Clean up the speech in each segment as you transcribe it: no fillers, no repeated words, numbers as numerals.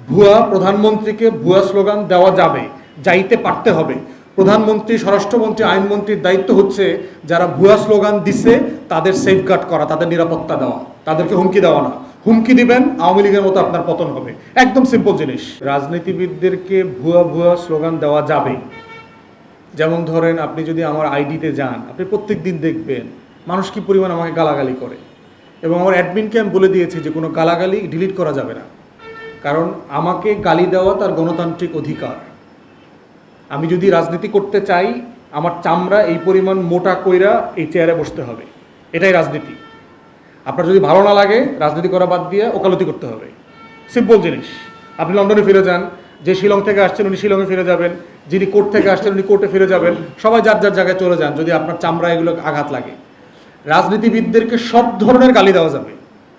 ভুয়া প্রধানমন্ত্রীকে ভুয়া স্লোগান দেওয়া যাবে, যাইতে পারতে হবে। প্রধানমন্ত্রী, স্বরাষ্ট্রমন্ত্রী, আইনমন্ত্রীর দায়িত্ব হচ্ছে যারা ভুয়া স্লোগান দিছে তাদের সেফগার্ড করা, তাদের নিরাপত্তা দেওয়া, তাদেরকে হুমকি দেওয়া না। হুমকি দিবেন, আওয়ামী লীগের মতো আপনার পতন হবে। একদম সিম্পল জিনিস। রাজনীতিবিদদেরকে ভুয়া ভুয়া স্লোগান দেওয়া যাবে। যেমন ধরেন, আপনি যদি আমার আইডিতে যান, আপনি প্রত্যেক দিন দেখবেন মানুষ কি পরিমাণ আমাকে গালাগালি করে, এবং আমার অ্যাডমিনকে আমি বলে দিয়েছি যে কোনো গালাগালি ডিলিট করা যাবে না, কারণ আমাকে গালি দেওয়া তার গণতান্ত্রিক অধিকার। আমি যদি রাজনীতি করতে চাই, আমার চামড়া এই পরিমাণ মোটা কইরা এই চেয়ারে বসতে হবে, এটাই রাজনীতি। আপনার যদি ভালো না লাগে, রাজনীতি করা বাদ দিয়ে ওকালতি করতে হবে। সিম্পল জিনিস। আপনি লন্ডনে ফিরে যান, যে শিলং থেকে আসছেন উনি শিলংয়ে ফিরে যাবেন, যিনি কোর্ট থেকে আসছেন উনি কোর্টে ফিরে যাবেন, সবাই যার যার জায়গায় চলে যান যদি আপনার চামড়া এগুলো আঘাত লাগে। রাজনীতিবিদদেরকে সব ধরনের গালি দেওয়া যাবে,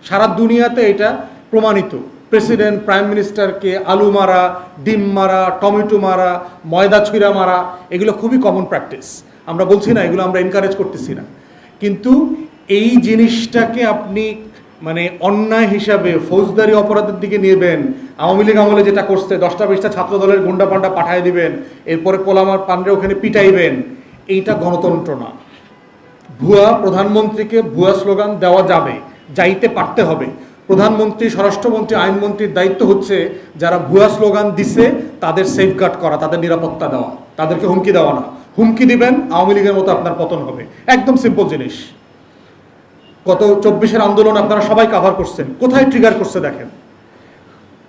সারা দুনিয়াতে এটা প্রমাণিত। প্রেসিডেন্ট, প্রাইম মিনিস্টারকে আলু মারা, ডিম মারা, টমেটো মারা, ময়দা ছুঁড়া মারা, এগুলো খুবই কমন প্র্যাকটিস। আমরা বলছি না, এগুলো আমরা এনকারেজ করতেছি না, কিন্তু এই জিনিসটাকে আপনি মানে অন্যায় হিসাবে ফৌজদারি অপরাধের দিকে নেবেন। আওয়ামী লীগ আমলে যেটা করছে, 10টা-20টা ছাত্র দলের গুন্ডা পান্ডা পাঠায় দিবেন, এরপরে পোলামার পান্ডে ওখানে পিটাইবেন, এইটা গণতন্ত্র না। ভুয়া প্রধানমন্ত্রীকে ভুয়া স্লোগান দেওয়া যাবে, যাইতে পারতে হবে। প্রধানমন্ত্রী, স্বরাষ্ট্রমন্ত্রী, আইনমন্ত্রীর দায়িত্ব হচ্ছে যারা ভুয়া স্লোগান দিছে তাদের সেফগার্ড করা, তাদের নিরাপত্তা দেওয়া, তাদেরকে হুমকি দেওয়া না। হুমকি দিবেন, আওয়ামী লীগের মতো আপনার পতন হবে। একদম সিম্পল জিনিস। গত 24-এর আন্দোলন আপনারা সবাই কাভার করছেন, কোথায় ট্রিগার করছে দেখেন।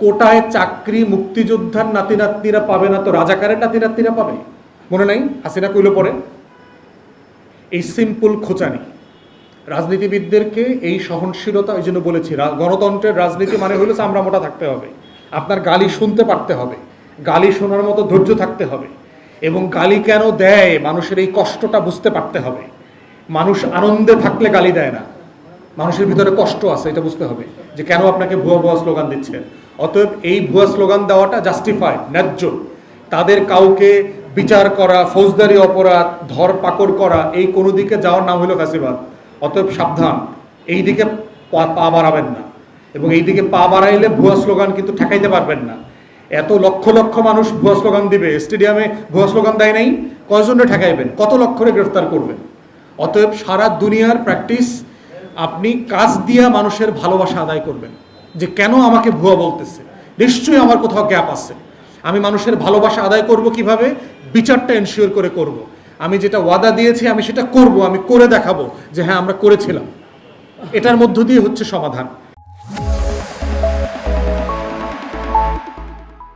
কোটায় চাকরি মুক্তিযোদ্ধার নাতি নাতনিরা পাবে না তো রাজাকারের নাতি নাতনিরা পাবে? মনে নাই হাসিনা কইলো পরে? এই সিম্পল খোঁচানি। রাজনীতিবিদদেরকে এই সহনশীলতা, ওই জন্য বলেছি গণতন্ত্রের রাজনীতি মানে হলো চামড়া মোটা থাকতে হবে, আপনার গালি শুনতে পারতে হবে, গালি শোনার মতো ধৈর্য থাকতে হবে, এবং গালি কেন দেয় মানুষের এই কষ্টটা বুঝতে পারতে হবে। মানুষ আনন্দে থাকলে গালি দেয় না, মানুষের ভিতরে কষ্ট আছে, এটা বুঝতে হবে যে কেন আপনাকে ভুয়া ভুয়া স্লোগান দিচ্ছেন। অতএব এই ভুয়া স্লোগান দেওয়াটা জাস্টিফাইড, ন্যায্য। তাদের কাউকে বিচার করা, ফৌজদারি অপরাধ, ধরপাকড় করা, এই কোনো দিকে যাওয়ার নাম হলো ফ্যাসিবাদ। অতএব সাবধান, এই দিকে পা বাড়াবেন না, এবং এই দিকে পা বাড়াইলে ভুয়া স্লোগান কিন্তু ঠেকাইতে পারবেন না। এত লক্ষ লক্ষ মানুষ ভুয়া স্লোগান দিবে, স্টেডিয়ামে ভুয়া স্লোগান দেয় নাই, কয়জনে ঠেকাইবেন, কত লক্ষরে গ্রেফতার করবেন? অতএব সারা দুনিয়ার প্র্যাকটিস, আপনি কাজ দিয়া মানুষের ভালোবাসা আদায় করবেন, যে কেন আমাকে ভুয়া বলতেছে, নিশ্চয়ই আমার কোথাও গ্যাপ আছে। আমি মানুষের ভালোবাসা আদায় করব কিভাবে? বিচারটা এনশিওর করে করব। আমি যেটা ওয়াদা দিয়েছি আমি সেটা করব, আমি করে দেখাবো যে হ্যাঁ আমরা করেছিলাম। এটার মধ্য দিয়ে হচ্ছে সমাধান।